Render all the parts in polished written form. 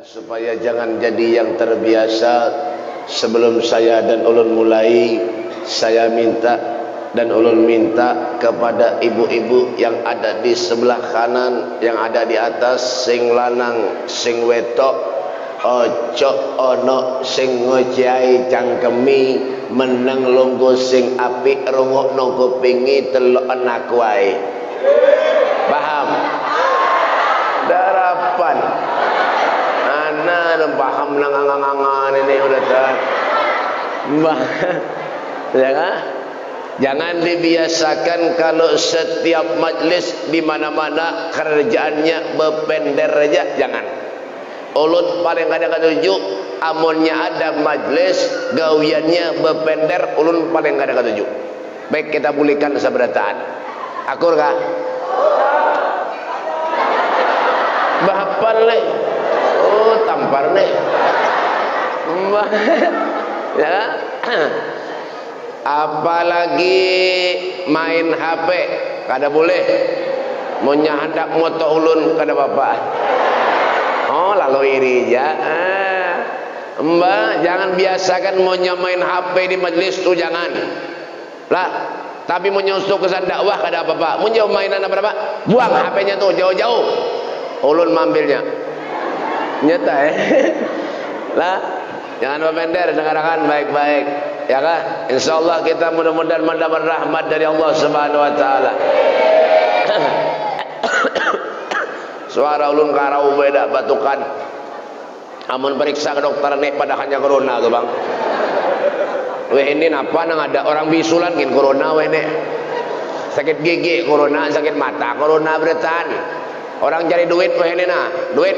Supaya jangan jadi yang terbiasa. Sebelum saya dan ulun mulai, saya minta dan ulun minta kepada ibu-ibu yang ada di sebelah kanan, yang ada di atas, sing lanang sing wetok, ojo ono sing ngociai cangkemi, meneng lungguh sing apik, rungokno kupingi, telok anak wae. Paham? Darapan ana paham nangangangan ini udah tak. Jangan dibiasakan kalau setiap majlis di mana-mana kerjaannya bepender aja, jangan. Ulun paling kadang ketujuh, amunnya ada majlis gawiannya bepender, ulun paling kadang ketujuh. Baik, kita pulihkan sabarataan. Akur kah? Bahapan leh. Oh, tampar nih. Ya. Apalagi main HP kada boleh. Munya hendak moto ulun kada bapak. Oh, lalu iri ya. Mbak, jangan biasakan munya main HP di majlis tu, jangan. Lah, tapi menyusul kesan dakwah kada apa-apa. Munya mainan apa-apa, buang HP-nya tuh jauh-jauh. Ulun mambilnya. Nyata lah, jangan memender, dengarkan baik-baik, ya kan? Insyaallah kita mudah-mudahan mendapat rahmat dari Allah Subhanahu wa taala. Suara ulun karau beda batukan. Amun periksa ke dokter nih pada hanya corona ke bang. Weh ini apa nang ada orang bisulan gin corona weh nih. Sakit gigi corona, sakit mata corona beretan. Orang cari duit weh ini nah, duit.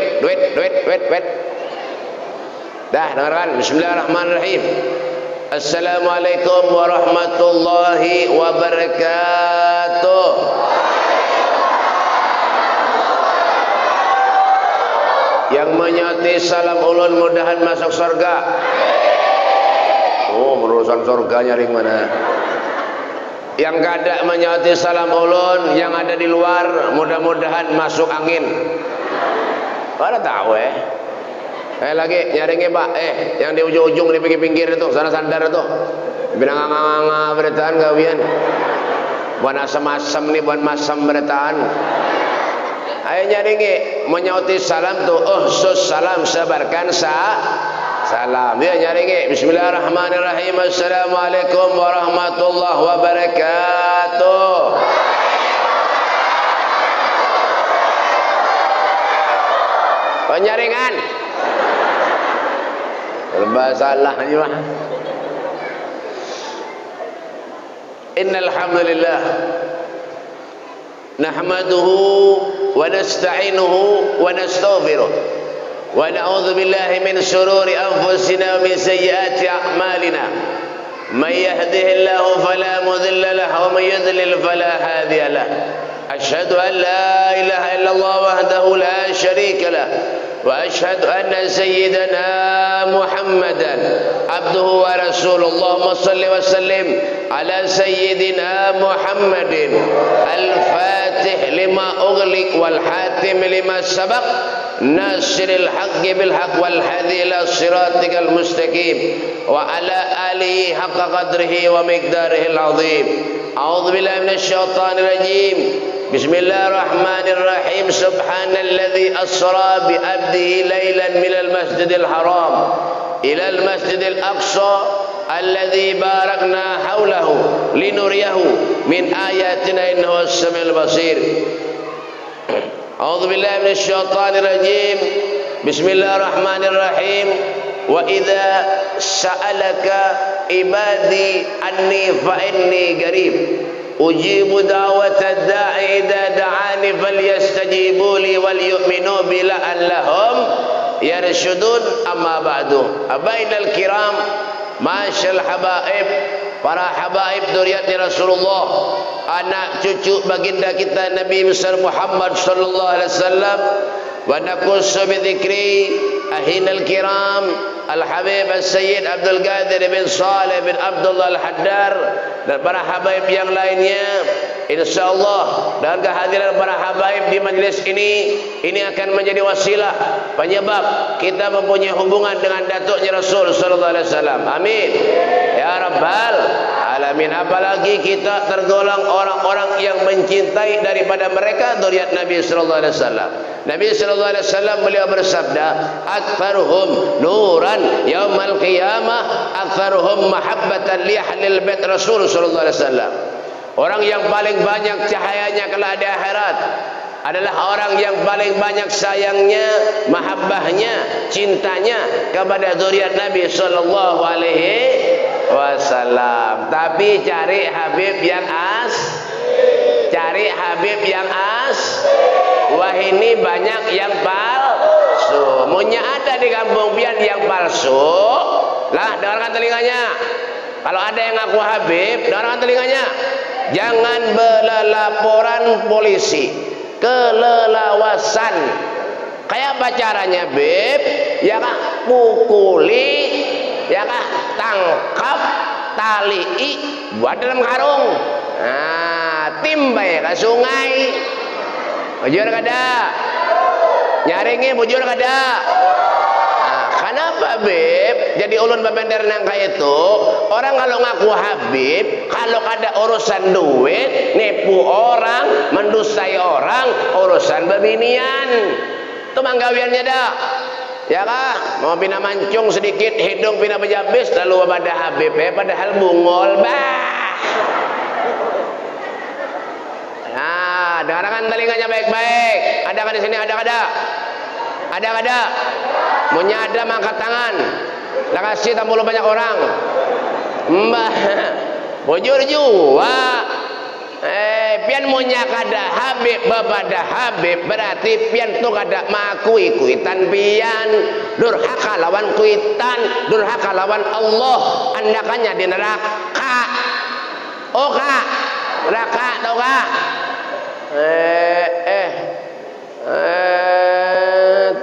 Dah, dengarkan. Bismillahirrahmanirrahim. Assalamualaikum warahmatullahi wabarakatuh. Yang menyauti salam ulun mudahan masuk surga. Oh, urusan surga nyaring mana? Yang kada menyauti salam ulun, yang ada di luar mudah-mudahan masuk angin. Pada tahu lagi nyaringnya pak, yang di ujung-ujung di pinggir-pinggir itu, sana sandar itu, binang-nganga beritaan gawian, buan asam-asam nih, buan masam beritaan. Ayo nyaringi menyauti salam tuh, sus salam sebarkan salam. Dia nyaringi Bismillahirrahmanirrahim. Assalamualaikum warahmatullahi wabarakatuh. Penyaringan serba salah ni mah. Innal hamdalillah nahmaduhu wa nasta'inuhu wa nastaghfiruh wa na'udzu billahi min shururi anfusina wa min sayyiati a'malina. Man yahdihillahu fala mudilla lahu wa man yudlil fala hadiya lahu. Asyhadu an la ilaha illallah wahdahu la syarika lahu wa asyhadu anna sayyidana Muhammadan abduhu wa rasuluhu. Allahumma salli wa sallim ala sayyidina Muhammadin al-fatih lima ughliq wal hatim lima sabaq nasiril haqqi bil haqq wal hadi ila siratikal mustaqim wa ala alihi haqqa qadrihi wa miqdarihi al-azim. A'udzu billahi minasy syaithanir rajim. Bismillahirrahmanirrahim. Subhanalladzi asra bi 'abdihi lailan minal masjidil haram ila al masjidil aqsa alladzi barakna haulahu linuriyahu min ayatina innahu as-sami'ul basir. A'udzu billahi minasy syaithanir rajim. Bismillahirrahmanirrahim. Wa idza sa'alaka ibadi anni fa inni qarib ujibu da'watad da'i idza da'ani falyastajibu li wal yu'minu bi la'allahum yarshudun. Amma ba'du. Abainal kiram, masyal habaib, para habaib dzurriyyati Rasulullah, anak cucu baginda kita Nabi besar Muhammad sallallahu alaihi wasallam. Wa naqussu bi dzikri ahinal kiram Al-Habib Al-Sayyid Abdul Qadir bin Saleh bin Abdullah Al-Haddar dan para habaib yang lainnya. insyaallah dengan kehadiran para habaib di majlis ini akan menjadi wasilah penyebab kita mempunyai hubungan dengan datuknya Rasul sallallahu alaihi wasallam. Amin ya rabbal alamin. Apalagi kita tergolong orang-orang yang mencintai daripada mereka zuriat Nabi sallallahu alaihi wasallam. Nabi sallallahu alaihi wasallam beliau bersabda, "Aktsaruhum nuran yaumal qiyamah, aktsaruhum mahabbatan li ahlil bait Rasul sallallahu alaihi wasallam." Orang yang paling banyak cahayanya kelak di akhirat adalah orang yang paling banyak sayangnya, mahabbahnya, cintanya kepada zuriat Nabi sallallahu alaihi wasallam. Tapi cari Habib yang cari Habib yang wah ini banyak yang palsu. Munya ada di kampung pian yang palsu. Lah dengarkan telinganya. Kalau ada yang ngaku Habib, dengarkan telinganya. Jangan berlaporan polisi kelelawasan. Kayak apa caranya, Beb? Ya kah pukuli, ya kah tangkap, talii, buat dalam karung. Nah, timbai ke sungai. Bujur kada? Nyaringi bujur kada? Nah, kenapa, Beb? Jadi ulun babender nang kayak itu, orang kalau ngaku Habib, kalau ada urusan duit, nipu orang, mendustai orang, urusan bebinian. Itu manggawiannya dah. Ya kah? Mau pina mancung sedikit, hidung pina bejabis, lalu pada Habib, padahal bungol, bah. Nah, dengarkan telinganya baik-baik. Ada kan di sini? Ada kada? Ada kada? Munya ada mangkat tangan. Lah kasih tamu banyak orang. Mbah. Bujur juga. Pian munya kada Habib bapada Habib berarti pian tu kada makui kuitan pian. Durhaka lawan kuitan, durhaka lawan Allah. Andakannya di neraka. Oh kak, neraka tau kak?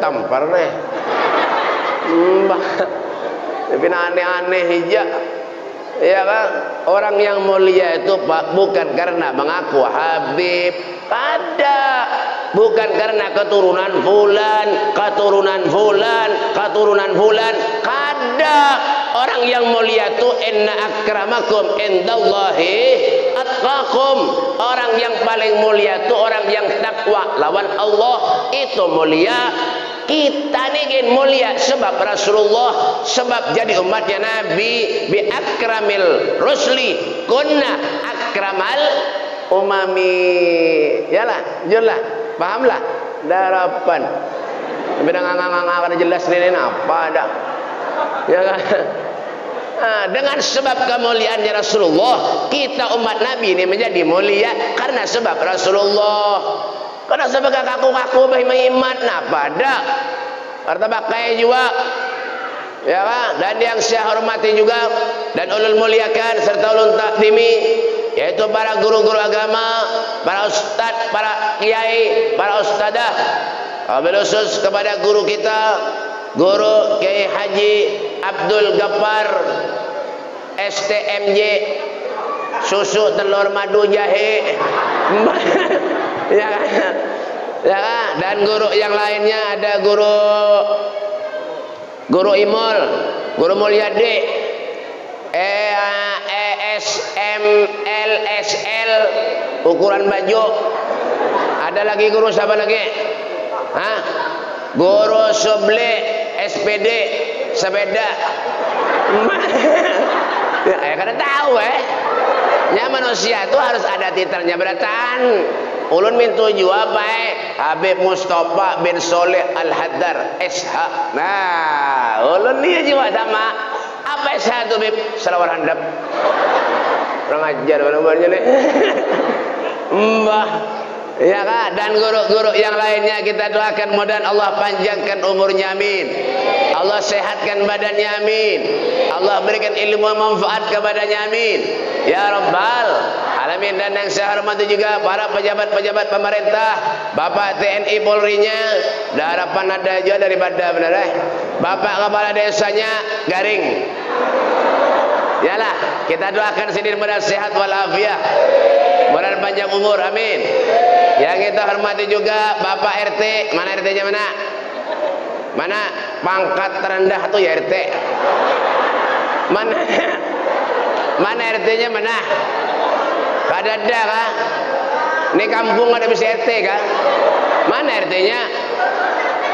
Tampar nih. Mbah. Tapi aneh-aneh hija. Ya kan? Orang yang mulia itu Pak bukan karena mengaku Habib, ada. Bukan karena keturunan fulan, kada. Orang yang mulia itu inna akramakum indallahi atqakum. Orang yang paling mulia itu orang yang takwa lawan Allah, itu mulia. Kita nih mulia sebab Rasulullah, sebab jadi umatnya Nabi. Bi akramil rusli kunna akramal umami. Yalah, jelas, pahamlah darapan. Beda ngang jelas ini apa ada. Ya kan? Nah, dengan sebab kemuliaannya Rasulullah, kita umat Nabi ini menjadi mulia karena sebab Rasulullah. Karena sebab kaku-kaku beriman apa ada. Arta pakai juga. Ya kan? Dan yang saya hormati juga dan ulun muliakan serta ulun takdimi, yaitu para guru-guru agama, para ustadz, para kiai, para ustadzah. Wabil khusus kepada guru kita, Guru Kiai Haji Abdul Ghaffar STMJ, susu telur madu jahe. Ya kan? Ya kan? Dan guru yang lainnya ada guru Imol, Guru Mulyadi, ESM LSL ukuran baju. Ada lagi guru siapa lagi? Hah? Guru Suble SPD sepeda. Ya kada tahu ya manusia itu harus ada titelnya beratan. Ulun mintu jua baik Habib Mustafa bin Soleh Al-Haddar SH. Nah, ulun dia juga sama. Apa SH itu Bib? Selawar handap. Kurang ajar benar-benarnya nih. Mbah. Ya kan? Dan guru-guru yang lainnya kita doakan mudah Allah panjangkan umurnya, amin. Allah sehatkan badannya, amin. Allah berikan ilmu manfaat kepadanya, amin. Ya Rabbal alamin. Dan yang saya hormati juga para pejabat-pejabat pemerintah, Bapak TNI Polri-nya, harapan ada juga daripada benar Bapak kepala desanya Garing. Yalah, kita doakan Sidin mudah sehat walafiat, mudah panjang umur, amin. Yang kita hormati juga Bapak RT. Mana RT-nya mana? Mana pangkat terendah tuh ya RT? Mana? Mana RT-nya mana? Kada ada kah? Ini kampung ada bisa RT kah? Mana RT-nya?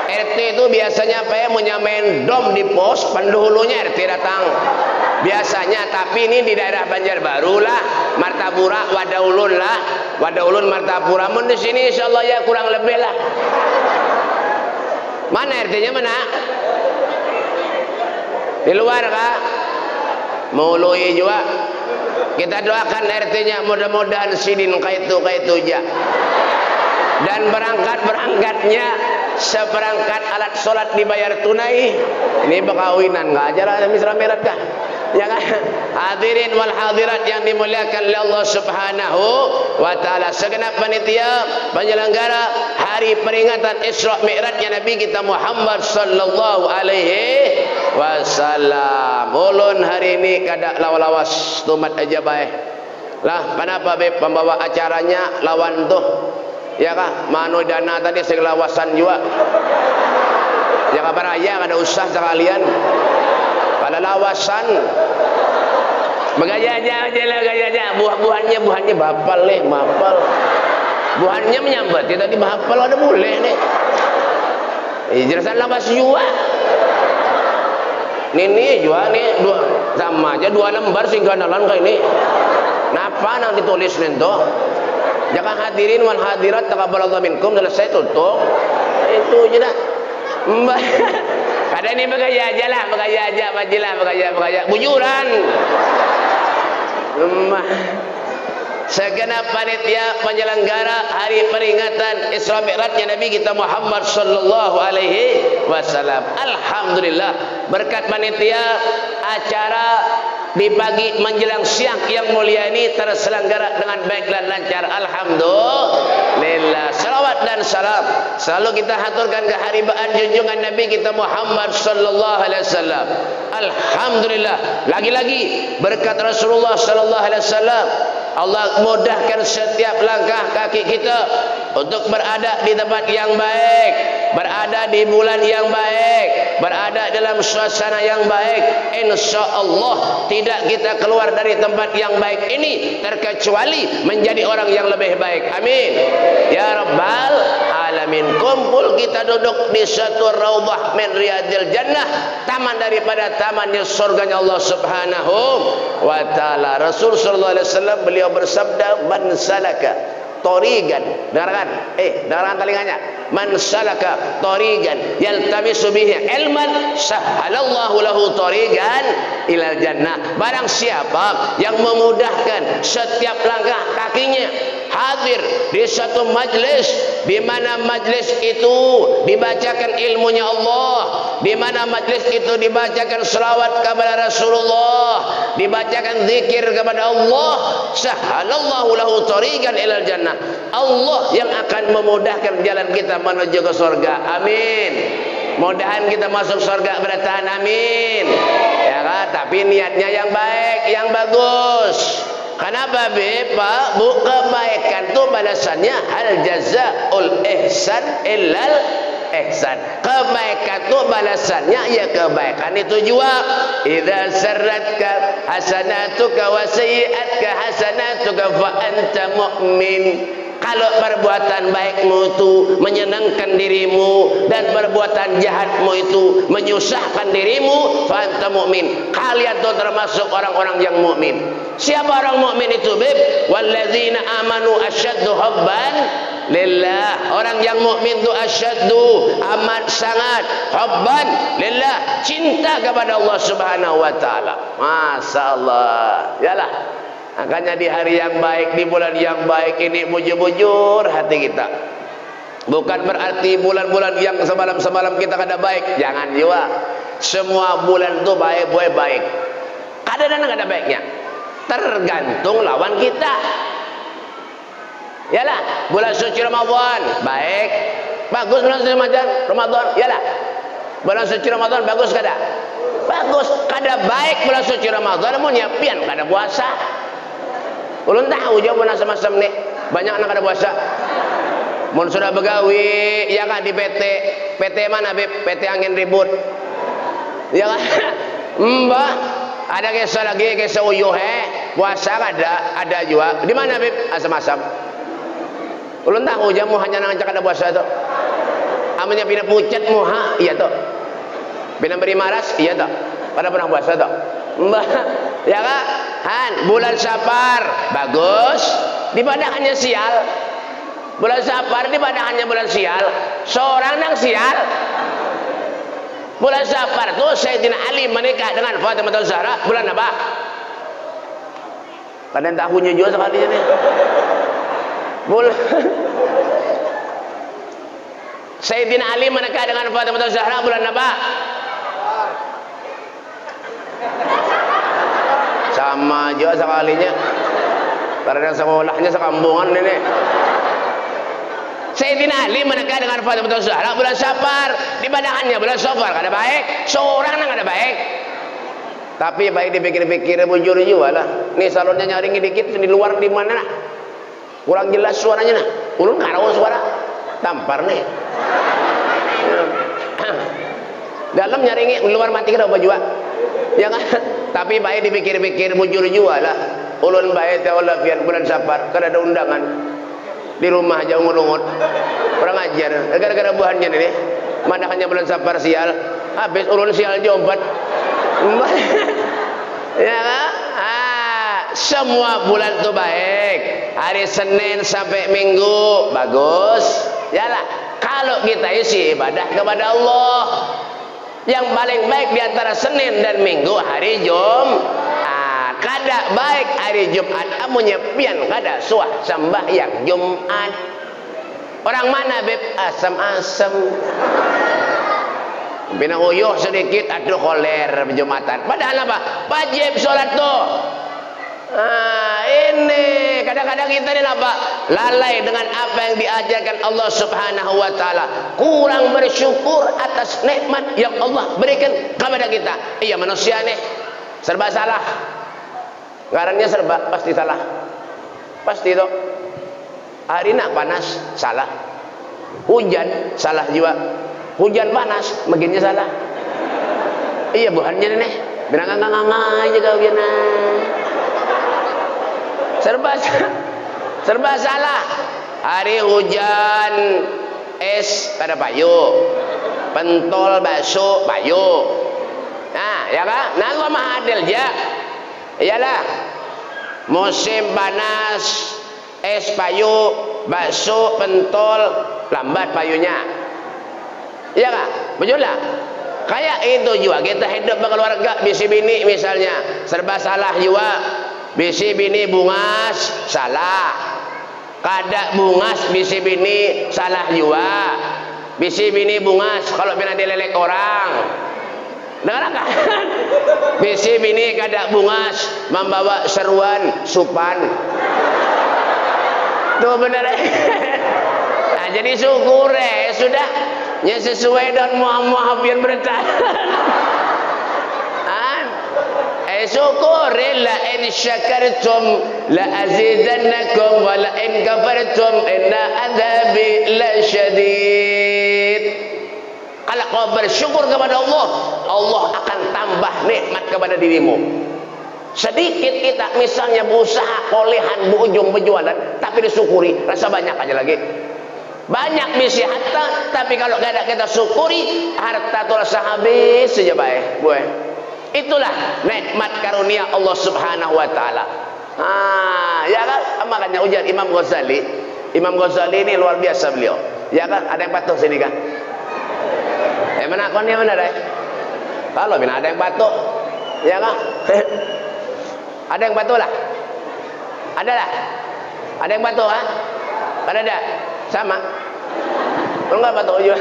RT itu biasanya apa ya, mau nyamain dom di pos, pendahulunya RT datang biasanya. Tapi ini di daerah Banjarbaru lah, Martapura, Wadaulun lah, Wadaulun, Martapura. Mun di sini insyaallah ya kurang lebih lah. Mana RT-nya mana? Di luar kah? Mului juga. Kita doakan RT-nya mudah-mudahan Sidin kaitu aja. Dan berangkat-berangkatnya seperangkat alat sholat dibayar tunai. Ini bekawinan nggak aja lah misra merat kah? Ya kan? Hadirin wal hadirat yang dimuliakan oleh Allah Subhanahu wa taala. Segenap panitia penyelenggara hari peringatan Isra Mi'rajnya Nabi kita Muhammad sallallahu alaihi wasallam. Ulun hari ini kada lawas tumat aja baik. Lah, kenapa be pembawa acaranya lawan tuh? Ya kah? Manu dana tadi segelawasan juga. Ya kabar raya kada usah sekalian. Pada lawasan. Begaya aja lah gaya aja. Buahnya bapal leh, bapal. Buahnya menyambat. Ya tadi bapal ada boleh nih. Jelasan lawas juga. Ini juga nih dua sama aja 2 lembar singganalan kayak ini. Napa nang ditulis nento? Jangan hadirin wal hadirat taqabbalallahu minkum, selesai tutup. Itu aja dah. Mbak. Ada ini begaya aja lah, begaya aja, majilah, begaya. Bujuran. Mbak. Segenap panitia penyelenggara hari peringatan Isra Mi'rajnya Nabi kita Muhammad sallallahu alaihi wasallam. Alhamdulillah berkat panitia acara di pagi menjelang siang yang mulia ini terselenggara dengan baik dan lancar. Alhamdulillah. Salawat dan salam selalu kita haturkan keharibaan junjungan Nabi kita Muhammad sallallahu alaihi wasallam. Alhamdulillah. Lagi-lagi berkat Rasulullah sallallahu alaihi wasallam Allah mudahkan setiap langkah kaki kita untuk berada di tempat yang baik, berada di bulan yang baik, berada dalam suasana yang baik. InsyaAllah tidak kita keluar dari tempat yang baik ini terkecuali menjadi orang yang lebih baik. Amin. Ya Rabbal Alamin. Kumpul kita duduk di satu raudhah min riyadil jannah, taman daripada tamannya surganya Allah Subhanahu wa taala. Rasul sallallahu alaihi wasallam beliau bersabda, man salaka tariqan, dengarkan dengarkan telinganya, man salaka tariqan yaltamisu bihi ilman sahhalallahu lahu tariqan ilal jannah. Barang siapa yang memudahkan setiap langkah kakinya hadir di satu majlis, di mana majlis itu dibacakan ilmunya Allah, di mana majlis itu dibacakan selawat kepada Rasulullah, dibacakan zikir kepada Allah, sahhalallahu lahu tariqan ilal jannah. Allah yang akan memudahkan jalan kita menuju ke surga. Amin. Mudahan kita masuk surga bertahan, amin. Ya kan? Tapi niatnya yang baik, yang bagus. Kenapa Pak? Bu, kebaikan itu balasannya hal jazaul ihsan illal ihsan. Kebaikan itu balasannya ya kebaikan itu juga. Idza sarratka hasanatuka wa sayyi'atka hasanatuka fa anta mu'min. Kalau perbuatan baikmu itu menyenangkan dirimu dan perbuatan jahatmu itu menyusahkan dirimu, fa anta mu'min. Kalian itu termasuk orang-orang yang mukmin. Siapa orang mukmin itu, Bib? Walladzina amanu asyaddu hubban lillah. Orang yang mukmin itu asyaddu, amat sangat, hubban lillah, cinta kepada Allah Subhanahu wa taala. Masyaallah. Yalah. Makanya di hari yang baik, di bulan yang baik ini bujur-bujur hati kita. Bukan berarti bulan-bulan yang semalam-semalam kita kada baik. Jangan juga. Semua bulan itu baik. Kadang-kadang ada baiknya. Tergantung lawan kita. Yalah, bulan suci Ramadan baik. Bagus bulan suci Ramadan. Yalah. Bulan suci Ramadan bagus kada? bagus. Kada baik bulan suci Ramadan mau nyiapin kada puasa. Ulun tahu jawaban asam-asam nih. Banyak anak kada puasa. Mun sudah begawi ya kan di PT. PT mana Beb? PT angin ribut. Ya kan? Mbah, ada kisah lagi kisah uyuh puasa ada juga. Di mana Beb? Asam-asam. Ulun tahu jamu hanya nang cak ada puasa tuh. Amanya pina pucat muha, iya tuh. Pina beri maras, iya tuh. Pada pernah puasa tuh. Mbah, ya kan? Han, bulan Safar bagus. Di padahannya sial. Bulan Safar di padahannya bulan sial. Seorang nang sial. Bulan Safar tuh Sayyidina Ali menikah dengan Fatimah Zahra bulan apa? Kalian tahunya juga sekali ini. Bulan Sayyidina Ali menikah dengan Fatimah Zahra bulan apa? Sama juga sekalinya. Karena sekolahnya sekampungan ini. Sayyidina Ali menikah dengan Fatimah Zahra bulan Safar. Di padahannya bulan Safar kada baik. Seorang nang kada baik. Tapi baik dipikir-pikir bujur juga lah. Nih salonnya nyaring dikit di luar di mana nah? Kurang jelas suaranya nah. Ulun karawa suara. Tampar nih. Dalam nyaringi luar mati kada baju. Ya kan? Tapi baik dipikir-pikir bujur juga lah. Ulun baik teolah bulan Safar kada ada undangan. Di rumah aja ungut-ungut kurang ajar gara-gara buahannya ini madahannya bulan Safar sial habis ulun sial jombat ya kan? Semua bulan itu baik hari Senin sampai Minggu bagus yalah kalau kita isi ibadah kepada Allah yang paling baik diantara Senin dan Minggu hari Jumat. Kada baik hari Jumat amunya pian kada suah sembahyang Jumat. Orang mana Beb? Asam-asam. Bina uyuh sedikit aduh koler Jumatan. Padahal apa? Wajib sholat tuh. Ini kadang-kadang kita ini apa? Lalai dengan apa yang diajarkan Allah Subhanahu wa taala. Kurang bersyukur atas nikmat yang Allah berikan kepada kita. Iya manusia nih serba salah. Ngarannya serba pasti salah. Pasti itu. Hari nak panas salah. Hujan salah juga. Hujan panas makinnya salah. Iya buhannya nih. Benang-nganga aja kau gina. Serba salah. Hari hujan es kada payu. Pentol bakso payu. Nah, ya kan? Nah gua mah adil ya. Iyalah musim panas es payu bakso pentol lambat payunya iya kah betul lah kayak itu juga kita hidup berkeluarga bisi bini misalnya serba salah juga bisi bini bungas salah kada bungas bisi bini salah juga bisi bini bungas kalau pernah dilelek orang dengar kan? Bisi bini kada bungas membawa seruan supan. Tuh benar. Nah, jadi syukur sudah ya sesuai dan muah-muah biar bertahan. Syukur la in syakartum la azidannakum wa la in kafartum inna adzabi la syadid. Kalau kau bersyukur kepada Allah, Allah akan tambah nikmat kepada dirimu. Sedikit kita misalnya berusaha kolehan berujung berjualan, tapi disyukuri, rasa banyak aja lagi. Banyak misi harta, tapi kalau gak ada kita syukuri, harta itu rasa habis saja baik. Itulah nikmat karunia Allah Subhanahu wa taala. Ya kan? Makanya ujar Imam Ghazali. Imam Ghazali ini luar biasa beliau. Ya kan? Ada yang patuh sini kan? Mana kon yang mana deh? Kalau bina ada yang patuh, ya kan? Ada yang patuh lah. Ada lah. Ada yang patuh kan? Ada. Sama. Kalau enggak patuh juga.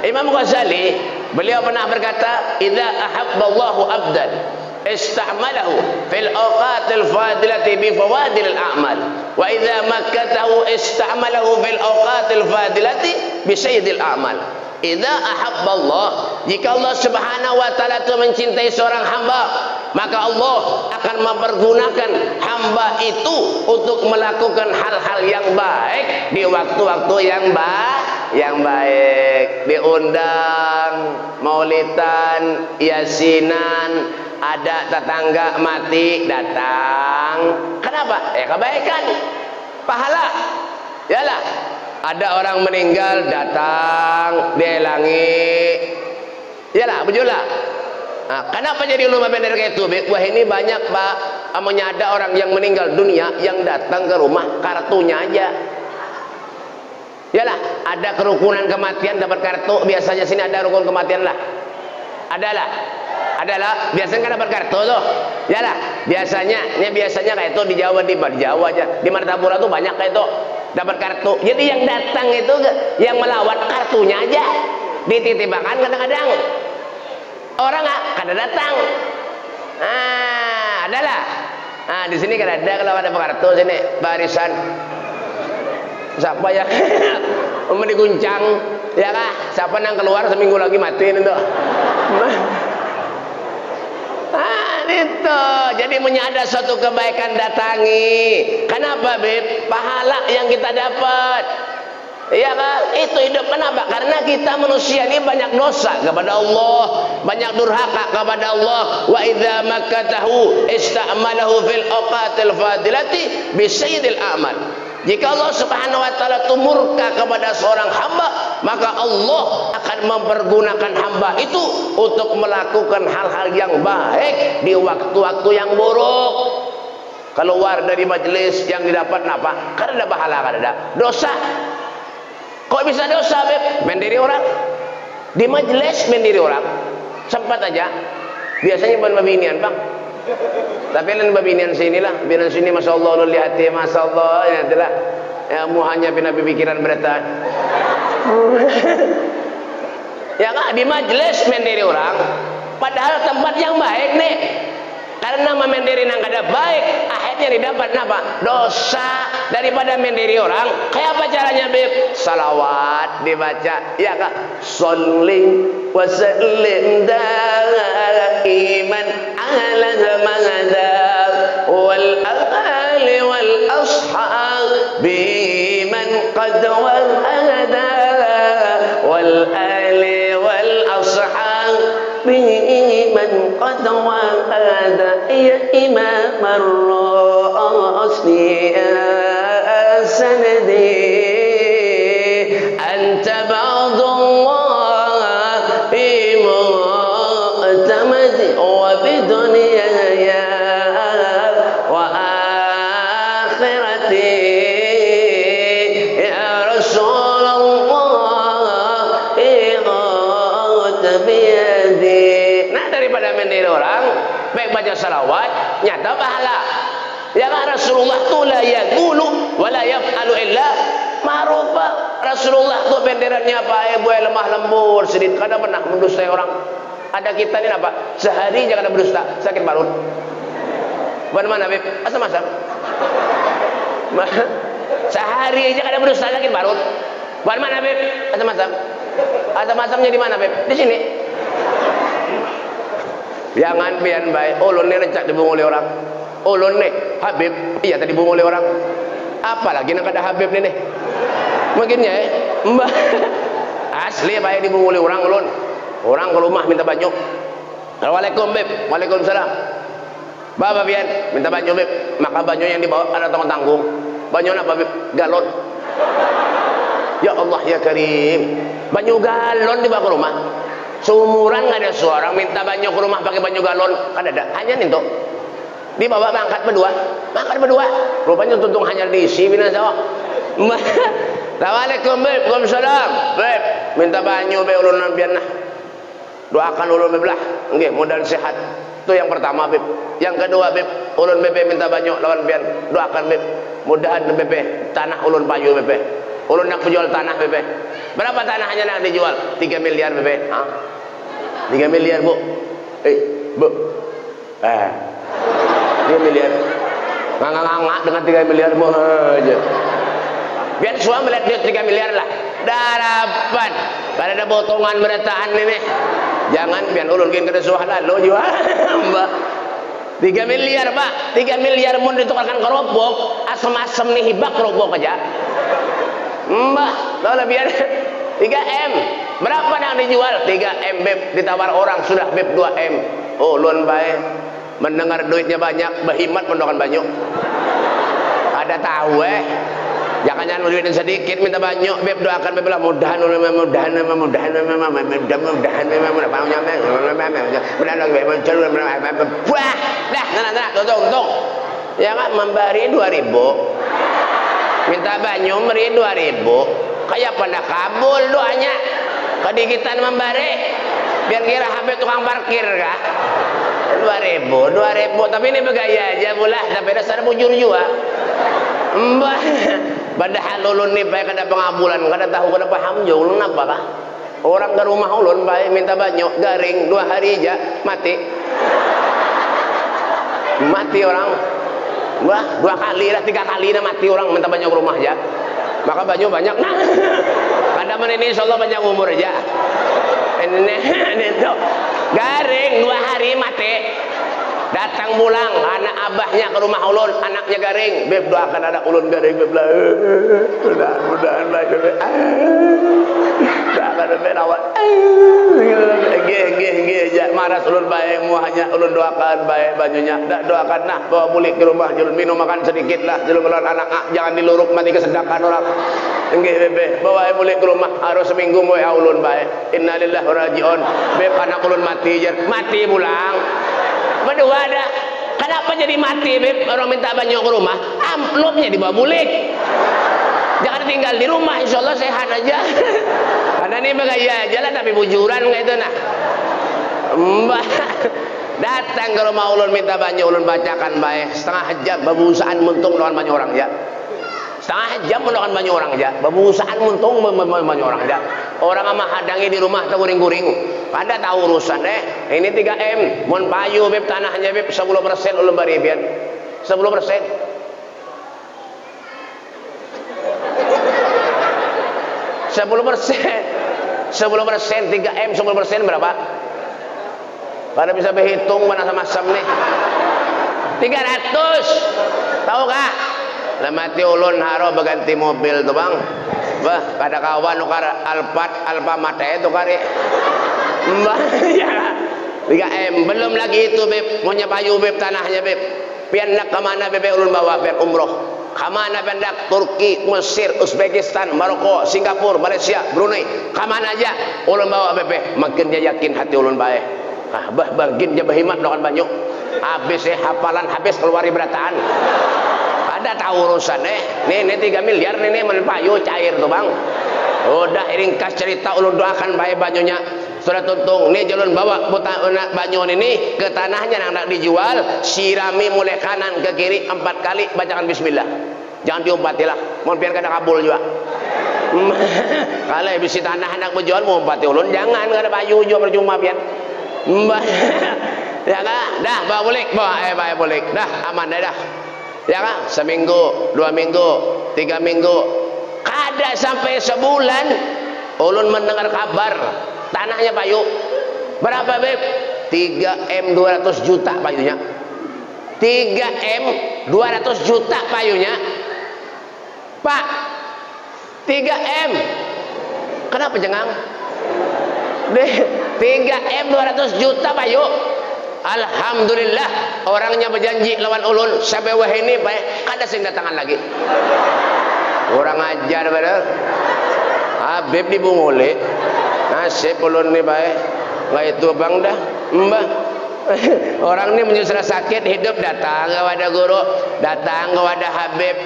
Imam Ghazali beliau pernah berkata, "Idza ahabballahu 'abdan ista'malahu fil awqatil fadilati bi fawadil a'mal wa idza makkatahu ista'malahu fil awqatil fadilati bi sayyidil a'mal." Idza ahabballah, jika Allah Subhanahu wa taala itu mencintai seorang hamba, maka Allah akan mempergunakan hamba itu untuk melakukan hal-hal yang baik di waktu-waktu yang baik. Diundang maulidan, yasinan, ada tetangga mati datang. Kenapa? Kebaikan, pahala. Yalah, ada orang meninggal datang, dielangi. Yalah, bejulah. Nah, kenapa jadi lumba bener kayak itu? Wah, ini banyak Pak, amanya ada orang yang meninggal dunia yang datang ke rumah kartunya aja. Yalah, ada kerukunan kematian dapat kartu. Biasanya sini ada rukun kematian lah. Adalah biasanya kan dapat kartu tuh. Yalah, biasanya kayak itu di Jawa, di Jawa aja. Di Martapura tuh banyak kayak itu dapat kartu. Jadi yang datang itu yang melawat kartunya aja dititipkan kadang-kadang. Orang kadang datang. Adalah. Nah, di sini kan ada kalau ada kartu sini barisan. Siapa ya? Diguncang, ya kah? Siapa yang keluar seminggu lagi matiin itu? Itu. Jadi menyadar suatu kebaikan datangi. Kenapa, Beb? Pahala yang kita dapat. Iya kan? Itu hidup. Kenapa? Karena kita manusia ini banyak dosa kepada Allah, banyak durhaka kepada Allah. Wa idza makatahu ista'malahu fil awqatil fadilati bi sayyidil a'mal. Jika Allah Subhanahu wa taala itu murka kepada seorang hamba, maka Allah akan mempergunakan hamba itu untuk melakukan hal-hal yang baik di waktu-waktu yang buruk. Keluar dari majelis yang didapat apa? Karena ada pahala, karena ada dosa. Kok bisa dosa, Beb? Mendiri orang. Di majelis mendiri orang. Sempat aja. Biasanya bukan babinian, Bang. Tapi lain babinian sini lah. Babinian sini, Masya Allah, lu lihat ya, Masya Allah. Ya, itulah. Ya, muhanya pina pikiran berata. Ya kan? Di majelis mendiri orang. Padahal tempat yang baik nih. Karena memendiri nang kada baik, akhirnya didapat apa? Dosa. Daripada mendiri orang, kayak apa caranya, Beb? Salawat dibaca, ya kak? Sholli wa sallim daiman ala zamadzab wal ali wal ashab biman qad wahada wal ali wal ashab biman qad wahada ya imam ar-rasli sanadi anta ba'dullah mu'tamadi wa bidunyaya wa akhirati ya Rasulullah biyadi. Nah, daripada mendiri orang, baik baca salawat, nyata pahala. Ya kan? Rasulullah tu la yaqulu wa la yaf'alu illa ma'rufa. Rasulullah tu benderanya apa? Buaya lemah lembut, sedikit kada pernah mendustai orang. Ada kita ni apa? Sehari jangan ada berdusta, sakit parut. Bagaimana, Beb? Asam-asam. Sehari aja kada berdusta, sakit parut. Bagaimana, Beb? Asam-asam. Asam-asamnya di mana, Beb? Di sini. Jangan pian baik. Ulun ni recak dibunguli orang. Ulun nih, Habib, iya tadi bunguli orang. Apalagi nak ada Habib nih. Mungkinnya Mbak. Asli baik dibunguli orang ulun. Orang ke rumah minta banyu. Assalamualaikum, Beb. Waalaikumsalam. Bapak pian minta banyu, Beb. Maka banyu yang dibawa ada tanggung-tanggung. Banyu apa, Beb? Galon. Ya Allah ya Karim. Banyu galon dibawa ke rumah. Seumuran nggak ada seorang minta banyu ke rumah pakai banyu galon. Kan ada. Hanya nih tuh. Dibawa mangkat berdua. Rupanya tuntung hanya diisi bina sawah. Assalamualaikum, Beb. Waalaikumsalam. Beb, minta banyu be ulun bian nah. Doakan ulun Beb lah. Nggih, modal sehat. Itu yang pertama, Beb. Yang kedua, Beb, ulun Beb minta banyu lawan bian. Doakan, Beb. Mudahan Beb tanah ulun payu, Beb. Ulun nak menjual tanah, Beb. Berapa tanahnya nak dijual? 3 miliar, Beb. 3 miliar, Bu. Bu. 3 miliar. Nganga-nganga dengan 3 miliar mau aja. Biar suam melihat duit 3 miliar lah. Darapan. Kalau ada potongan berataan ini. Jangan biar ulun kena suah lalu juga. Mbak. 3 miliar pak. 3 miliar mun ditukarkan ke robok. Asem-asem nih hibak robok aja. Mbak. Kalau biar 3M. Berapa yang dijual? 3M beb. Ditawar orang sudah beb 2M. Oh ulun baik. Mendengar duitnya banyak. Berhimat mendoakan banyak. Ada tahu jangan duitin sedikit minta banyak beb doakan beb lah mudahan wah dah nah tutung ya kan memberi 2.000 minta banyak memberi 2.000 kayak pada kabul doanya kedikitan memberi biar kira HP tukang parkir kah 2.000 tapi ini bergaya aja pula tapi dasar bujur juga mbah padahal ulun ni baik kada pengabulan kada tahu kada paham je ulun apa kah orang ke rumah ulun baik minta banyak garing 2 hari aja mati orang wah 2 kali lah 3 kali dah mati orang minta banyak rumah aja maka banyak nah kada men ini insyaallah banyak umur aja ini tuh garing 2 hari mati datang pulang anak abahnya ke rumah ulun anaknya garing beb doakan anak ulun garing beb lah mudah-mudahan baik beb doakan beb awak gih maras ulun baik muahnya ulun doakan baik bajunya dak doakan nah bawa pulik ke rumah julun minum makan sedikit lah julun keluar anak jangan diluruk mati kesedakan orang nggih beb bawa pulik ke rumah harus seminggu moe ulun baik innalillahi wa rajiun beb anak ulun mati pulang berdua ada kenapa jadi mati beb orang minta banyak ke rumah amplopnya dibawa bulik jangan tinggal di rumah insyaallah sehat aja karena ini bergaya aja lah tapi bujuran kayak itu nah mbak datang ke rumah ulun minta banyak ulun bacakan baik setengah jam babusaan muntung lawan banyak orang ya setengah jam mendoakan banyak orang aja babusaan muntung banyak orang aja orang ama hadangi di rumah tak guring-guring pada tahu urusan ini 3M mon payu beb tanahnya beb 10% ulun bari biar 10% 10% 3M 10% berapa pada bisa berhitung mana sama-sama nih 300 tahu kah lemati ulun haro berganti mobil tuh bang bah kada kawan ukar Alfa mate itu kari mbah ya 3M belum lagi itu beb maunya payu beb tanahnya beb pian nak kemana beb ulun bawa pian umroh kemana pendak Turki Mesir Uzbekistan Maroko Singapura Malaysia Brunei kemana aja ulun bawa beb makin dia yakin hati ulun baik bah bagin dia berhimat doakan banyak habis hafalan habis keluar berataan ada tahu urusan nih 3 miliar nih menpayu cair tuh bang udah ringkas cerita ulun doakan baik banyunya sudah tuntung nih jalun bawa banyu ini ke tanahnya yang nak dijual sirami mulai kanan ke kiri 4 kali bacakan bismillah jangan diumpatilah mau biar kada kabul juga kalau bisi tanah anak berjual mau umpati ulun jangan kada bayu juga percuma pian ya dah bawa bulik bawa bulik dah aman dah ya kan seminggu 2 minggu 3 minggu kada sampai sebulan ulun mendengar kabar tanahnya payu berapa beb 3M 200 juta payunya 3M 200 juta payunya pak 3M kenapa jengang deh 3M 200 juta payu alhamdulillah orangnya berjanji lawan ulun sampai wah ini baik kada sing datangan lagi orang ajar bener Habib dibunguli nasib ulun ni baik nggak itu bang dah mbah orang ni menyusah sakit hidup datang ke wadah guru datang ke wadah Habib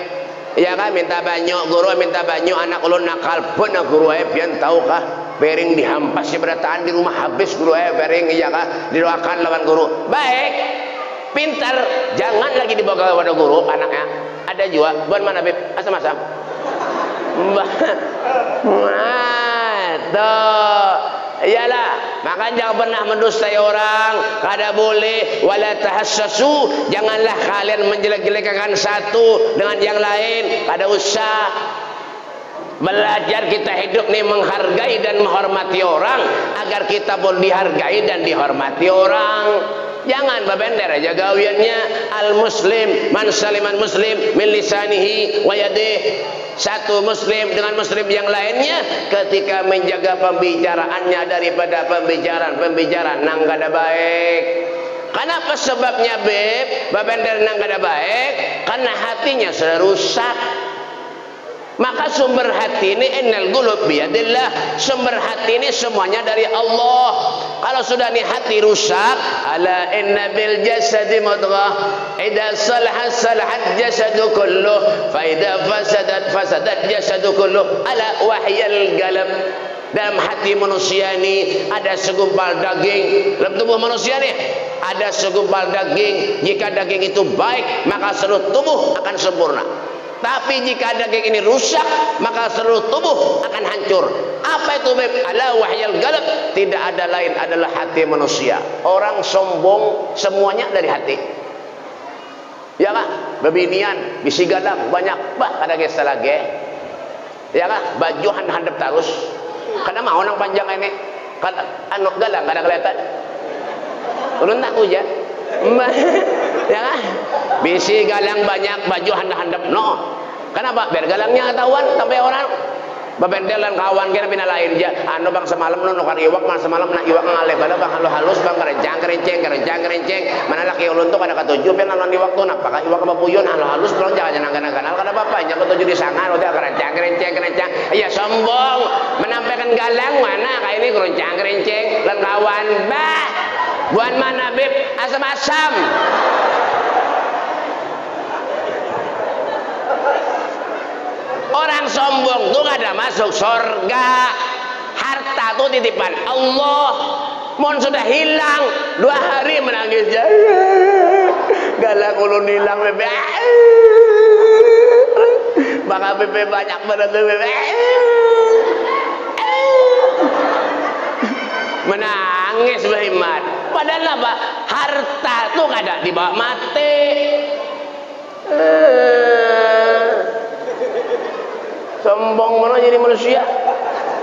ya kan minta banyak guru minta banyak anak ulun nakal pun guru pian tahu kah piring dihampas si berataan di rumah habis guru piring iya kah didoakan lawan guru baik pintar jangan lagi dibawa ke wadah guru anaknya ada juga buat mana Bib asam-asam mbah tuh iyalah maka jangan pernah mendustai orang kada boleh wala tahassasu janganlah kalian menjelek-jelekan satu dengan yang lain kada usah Belajar kita hidup nih menghargai dan menghormati orang agar kita pun dihargai dan dihormati orang. Jangan babender aja gawiannya al muslim man saliman muslim min lisanihi wa yadihi. Satu muslim dengan muslim yang lainnya ketika menjaga pembicaraannya daripada pembicaraan nang kada baik. Kenapa sebabnya beb babender nang kada baik? Karena hatinya sudah rusak. Maka sumber hati ini innal qulub biyadillah, sumber hati ini semuanya dari Allah. Kalau sudah nih hati rusak, ala inna bil jasadi mudghah idza salahat salahat jasadu kulluh fa idza fasadat jasadu kulluh ala wahyal qalb. Dalam hati manusia ini ada segumpal daging. Dalam tubuh manusia nih ada segumpal daging. Jika daging itu baik, maka seluruh tubuh akan sempurna. Tapi jika daging ini rusak, maka seluruh tubuh akan hancur. Apa itu beb? Ala wahyal qalb. Tidak ada lain adalah hati manusia. Orang sombong semuanya dari hati. Ya kah? Bebinian, bisi galang banyak bah kada gesa lagi. Ya kah? Baju handap terus. Kada mau nang panjang ini. Kada anu galang kada kelihatan. Ulun tak uja. Ya kah? Bisi galang banyak, baju handap-handap no. Kenapa? Biar galangnya ketahuan sampai orang. Babendelan kawan kena pina lain aja. Anu bang semalam nu kan iwak bang semalam nak iwak ngalih bala bang halus bang kerenceng. Mana laki ulun tu kada katuju pian lawan iwak tu napakah iwak apa puyun halus belum jangan kanal kada apa nya katuju di sangar udah kerenceng. Ya sombong menampilkan galang mana kayak ini kerenceng lan kawan bah. Buan mana beb asam-asam. Orang sombong tuh gak ada masuk surga. Harta tuh titipan Allah. Mon sudah hilang 2 hari menangis ya. Galang ulun hilang bebe. Maka bebe banyak banget bebe. Menangis berhemat. Padahal apa? Harta tuh gak ada dibawa mati. Sombong mana jadi manusia,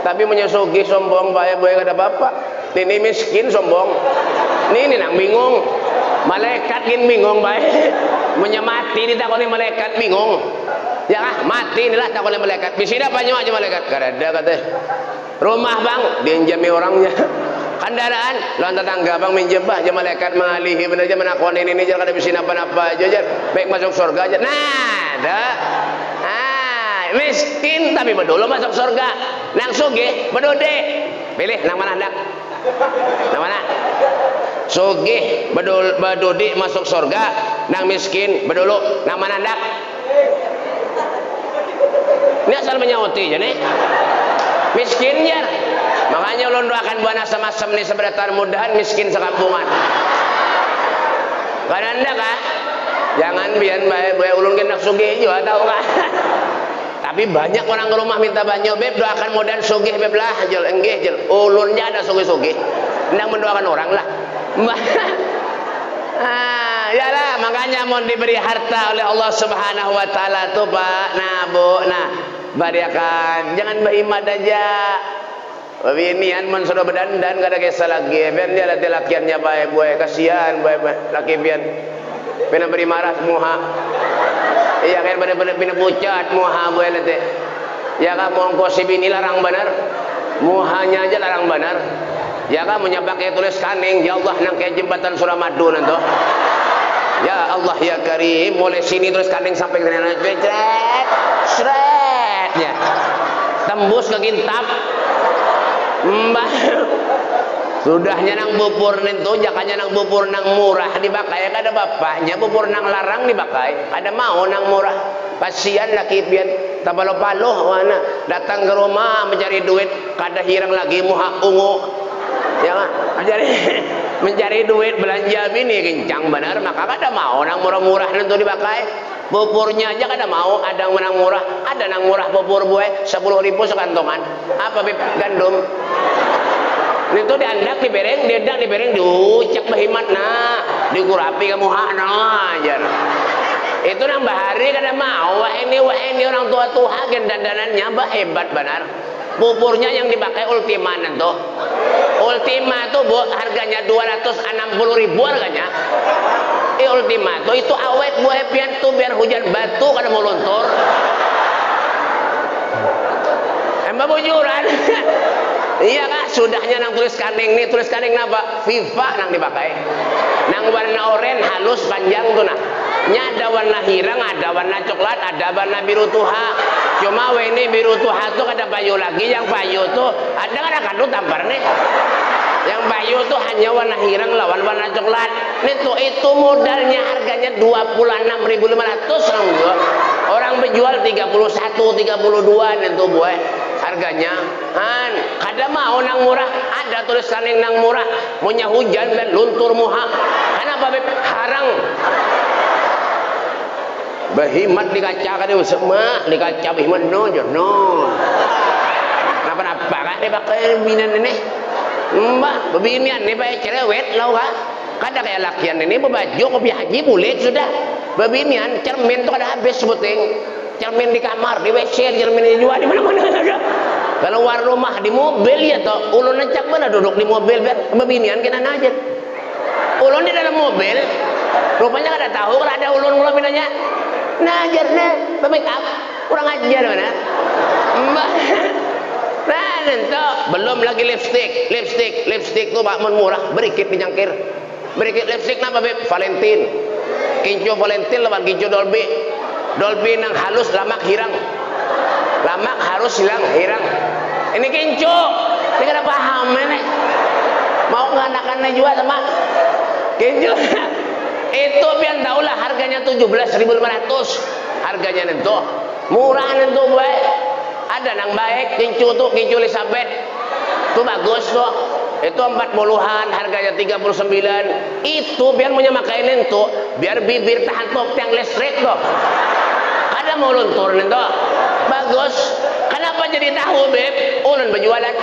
tapi menyusugi sombong baik kada bapak. Ini miskin sombong, ini nang bingung. Malaikat gin bingung baik, menyemati ditakoni malaikat bingung. Ya kah mati inilah takoni malaikat. Bisida apa nyawa aja malaikat? Kada ada kata. Rumah bang diinjami orangnya. Kendaraan lawan tetangga bang minjem bah aja malaikat mengalihi bener aja menakoni ini jangan kada bisa napa-napa aja baik masuk surga aja. Nah ada. Miskin tapi bedolo masuk surga. Nang sugih bedode. Pilih nang mana hendak? Nang mana? Sugih bedode masuk surga, nang miskin bedolo nang mana hendak? Ini asal menyauti ya nih. Miskin ya. Makanya ulun doakan buana asam-asam nih seberatan mudahan miskin sekampungan. Kan anda kah? Jangan biar bae ulun kena sugih juga tahu kah? Tapi banyak orang ke rumah minta banyak beb doakan mudahan sugih beb lah jel enggih jel ulunnya ada sugih hendak mendoakan orang lah. Ya lah makanya mau diberi harta oleh Allah Subhanahu wa taala tuh Pak. Nah Bu, nah bariakan jangan berhimad aja. Binian mun sudah berdandan kada kisah lagi ben dia laki-lakiannya bae boy kasihan bae laki pian pina beri marah muha. Iya kan bener-bener pina pucat muha boy lete. Ya kan mongko si bini larang benar. Muhanya aja larang benar. Ya kan punya pakai tulis kaning ya Allah nang kayak jembatan Suramadu nanti. Ya Allah ya Karim mulai sini tulis kaning sampai ke sana sret-sretnya. Tembus ke Gintap. Mbah. Sudahnya nang bubur nentu jakanya nang bubur nang murah dibakai kada bapaknya bubur nang larang dibakai ada mau nang murah pasian laki pian tabalo-palo mana datang ke rumah mencari duit kada hirang lagi muha ungu ya kan mencari duit belanja bini kencang benar maka kada mau nang murah-murah nentu dibakai buburnya aja kada mau ada nang murah ada nang murah bubur buah 10.000 sekantongan apa bib gandum itu diandak dibereng diandak dibereng diucak bahimat nah digurapi kamu hak nah aja Itu nang bahari kada mau. Wah ini orang tua dandanannya hebat benar. Buburnya yang dipakai Ultima tuh. Ultima tuh Bu, harganya 260.000 harganya. Ultima tuh itu awet Bu pian tuh biar hujan batu kada mau luntur. Emang bujuran. Iya Kak, sudahnya nang tulis kaning nih, tulis kaning apa? FIFA nang dipakai. Nang warna oranye halus panjang tuh nah. Nya ada warna hirang, ada warna coklat, ada warna biru tuha. Cuma ini biru tuha tuh ada payu lagi, yang payu tuh ada kadang tampar nih. Yang payu tuh hanya warna hirang lawan warna coklat. Nih tuh itu modalnya harganya 26.500 orang jual. Orang berjual 31, 32 nih tuh boy. Harganya kan kada mau nang murah, ada tulisan yang nang murah punya hujan dan luntur muha. Kenapa beb harang behimat dikaca kan semua dikaca behimat no kenapa kan dia pakai binan ini mbak bebinian ini pakai cerewet lau kak kada kayak lakian ini bebaju kopi haji bulit sudah bebinian cermin tuh kada habis sebuting cermin di kamar di WC cermin dijual di mana-mana kalau war rumah di mobil ya toh ulun necak mana duduk di mobil biar bebinian kena aja ulun di dalam mobil rupanya kada tahu kalau ada ulun binanya najar nah make up kurang ajar mana mbak nah nento belum lagi lipstick tuh pak murah berikit dinyangkir berikit lipstick napa beb Valentine kincu Valentine lawan kincu Dolby nang halus lamak hirang lamak harus hilang hirang ini kincu ini kada paham nih mau nganakannya juga sama kincu itu pian taulah harganya 17.500 harganya nento murah nento baik ada nang baik kincu tuh kincu Elizabeth tuh bagus tuh itu 40-an harganya 39 itu biar punya makainin tuh biar bibir tahan top yang listrik tuh ada mau luntur nento bagus kenapa jadi tahu beb ulun berjualan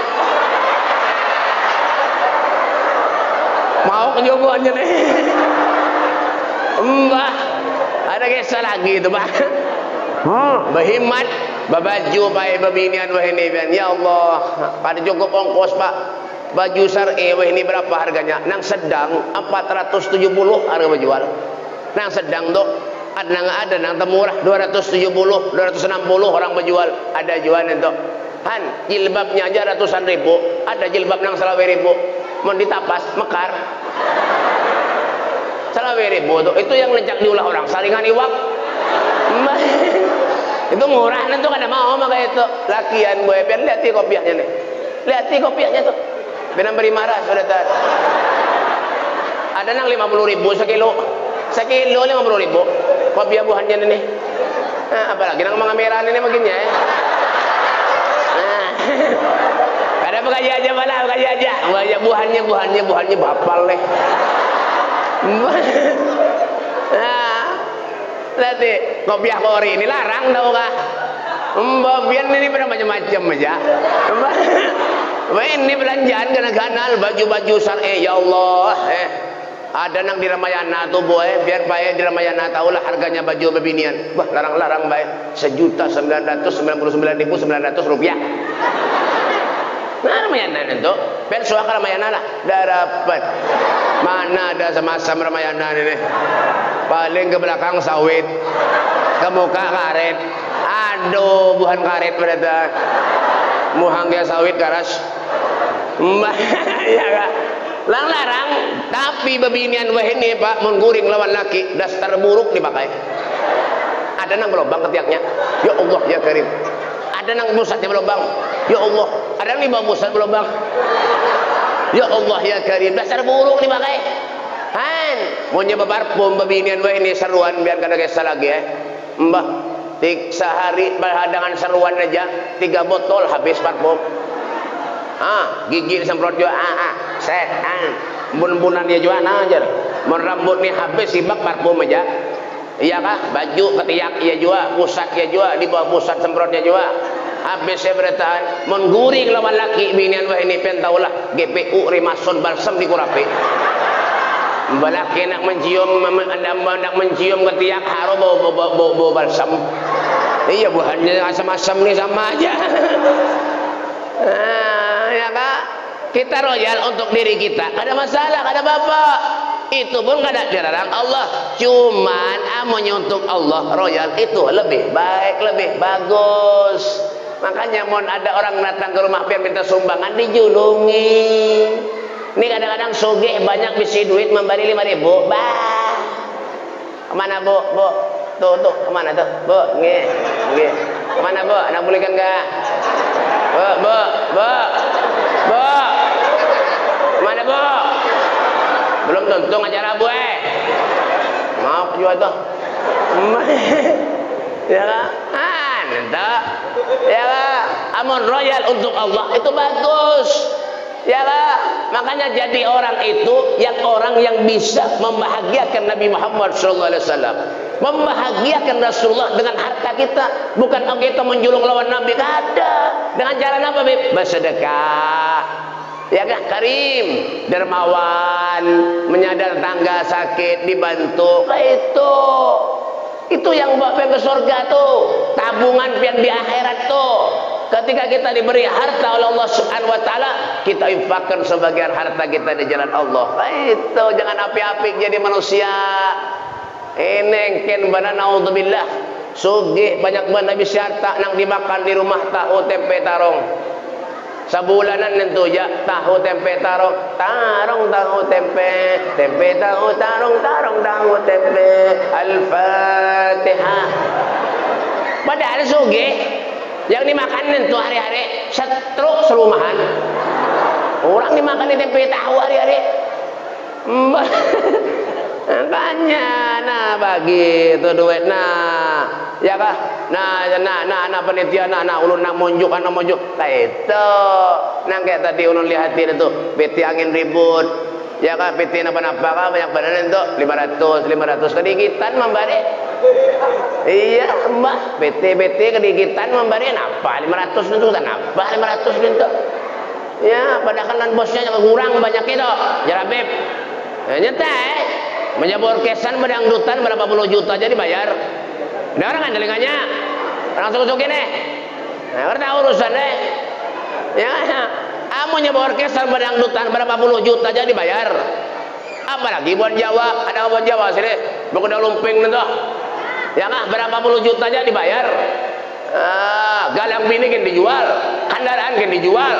mau kejogoannya nih mbah ada kisah lagi itu pak berhimat babaju pakai bebinian wah ini ya Allah pada cukup ongkos pak baju syar'i wah ini berapa harganya nang sedang 470 harga berjual nang sedang tuh ada nang temurah 270 260 orang berjual ada jualan itu han jilbabnya aja ratusan ribu ada jilbab nang 1.000 mau ditapas mekar 1.000 tuh itu yang lecak diulah orang saringan iwak itu murah nanti kada mau maka itu lakian gue biar lihat kopiahnya nih lihat kopiahnya tuh benar beri marah sudah tar ada nang 50.000 sekilo 50.000 kopiah buahannya nih nah, apalagi nang mengameran ini begini ya nah ada begaji aja malah begaji aja buahannya bapal nih nah nanti kopiah kori ini larang tau kah mbak biar ini pada macam-macam aja mbak ini belanjaan ganal baju-baju syar'i ya Allah ada nang di Ramayana tuh boy biar baik di Ramayana tahulah harganya baju bebinian wah larang-larang baik 1.999.900 rupiah nah Ramayana itu biar suaka Ramayana lah dah dapat mana ada semacam Ramayana ini paling ke belakang sawit ke muka karet aduh bukan karet berada muhangnya sawit garas mbak ya kak larang tapi bebinian wah ini pak mengguring lawan laki dasar buruk dipakai ada nang berlobang ketiaknya ya Allah ya Karim ada nang pusatnya berlobang ya Allah ada nang di bawah pusat berlobang ya Allah ya Karim dasar buruk dipakai han mau nyoba parfum bebinian wah ini seruan biar kada kisah lagi mbah sehari berhadangan seruan aja 3 botol habis parfum gigi disemprot juga set bun-bunan dia juga aja merambut nih habis sibak parfum aja iya kah baju ketiak iya juga pusat iya juga di bawah pusat semprotnya juga habis saya bertahan mengguring lawan laki binian wah ini pentaulah GPU Rimason balsam di Kurapi Balaki nak mencium ketiak harum bau balsam. Iya buahnya asam-asam nih sama aja. Ya Kak, kita royal untuk diri kita, ada masalah, ada bapak. Itu pun kada dilarang Allah. Cuman amunnya untuk Allah royal itu lebih baik, lebih bagus. Makanya mau ada orang datang ke rumah pian minta sumbangan dijulungi. Ini kadang-kadang sugih banyak bisi duit memberi 5.000. Bah. Kemana Bu? Bu. Tuh, kemana tuh? Bu, nge. Kemana Bu? Nak pulihkan enggak? Bu. Kemana Bu? Belum tuntung acara Bu Maaf juga tuh. Ya kan? Entah. Ya kan? Amun royal untuk Allah itu bagus. Ya lah, makanya jadi orang itu yang orang yang bisa membahagiakan Nabi Muhammad SAW, membahagiakan Rasulullah dengan harta kita, bukan kita menjulung lawan Nabi. Ada dengan jalan apa Beb? Bersedekah, ya kan? Karim, dermawan, menyadar tangga sakit, dibantu. Itu yang bawa pian ke surga tuh, tabungan pian di akhirat tuh. Ketika kita diberi harta oleh Allah Subhanahu wa taala, kita infakkan sebagian harta kita di jalan Allah. Itu jangan api-api jadi manusia. Enengken bana naudzubillah. Sugih banyak ban habis harta nang dimakan di rumah tahu tempe tarong. Sabulanan nentu ya tahu tempe tarong tahu tempe tahu tarong tahu tempe. Al-Fatihah. Padahal sugih yang dimakan itu hari-hari setruk serumahan. Orang dimakan di tempe tahu hari-hari. Makanya nah bagi itu duit ya kah? Nah panitia ulun nak monjuk kayak itu. Nang kayak tadi ulun lihatin itu peti angin ribut. Ya kah peti napa-napa kah banyak badan itu 500 kedigitan membari. Iya mbak, BT kedigitan memberi apa 500 itu apa 500 itu ya padahal kan bosnya kurang banyak itu jarabib nyetai menyebor kesan bedangdutan berapa puluh juta aja dibayar. Ada orang kan telinganya orang suku-suku ini ngerti urusan deh ya kamu nyebor kesan bedangdutan berapa puluh juta aja dibayar. Apalagi buat Jawa, ada buat Jawa sini bukan lumping itu ya kah berapa puluh juta aja dibayar. Galang bini kan dijual, kendaraan kan dijual,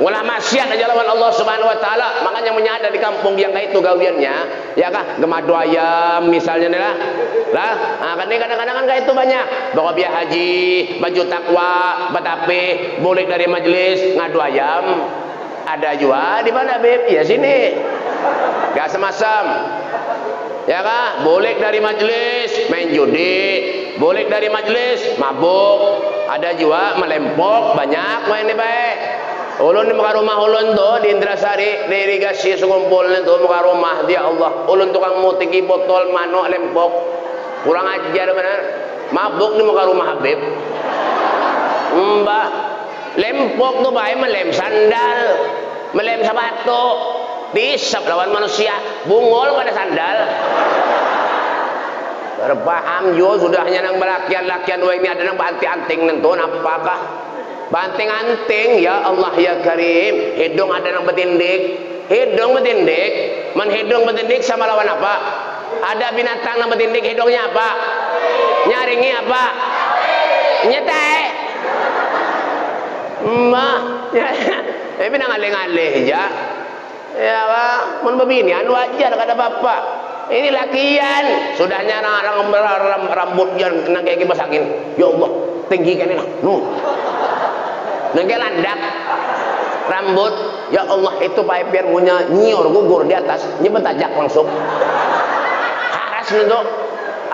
ulah maksiat aja lawan Allah Subhanahu wa taala. Makanya menyadar di kampung yang kayak itu gawiannya ya kah gemadu ayam misalnya nih lah kan ini kadang-kadang kan kayak itu banyak bawa biaya haji, baju takwa, betape, boleh dari majelis ngadu ayam. Ada juga di mana Beb? Ya sini gak semasam ya kah? Boleh dari majelis main judi, boleh dari majelis mabuk, ada juga melempok banyak main ini baik. Ulun di muka rumah ulun tuh di Indrasari di irigasi sekumpulnya tuh muka rumah dia Allah. Ulun tukang mutiki botol mano lempok, kurang ajar benar. Mabuk di muka rumah Habib. Mbah lempok tuh baik melem sandal, melem sepatu. Disap lawan manusia bungol pada sandal. Berpaham jo sudahnya nang belakian-lakian ini ada nang banting-anting nentu apakah banting-anting ya Allah ya Karim. Hidung ada nang betindik, man hidung betindik sama lawan apa? Ada binatang nang betindik hidungnya apa? Nyaringi apa? Nyetai mah ya tapi nang alih-alih ya ya Pak, mun bebinian wajar kada bapak. Ini lakian, sudahnya rambut yang nang kayak kipas angin. Ya Allah, tinggi kan lah. Nang kayak landak rambut. Ya Allah itu pakai biar punya nyiur gugur di atas, nyebet tajak langsung. Haras itu.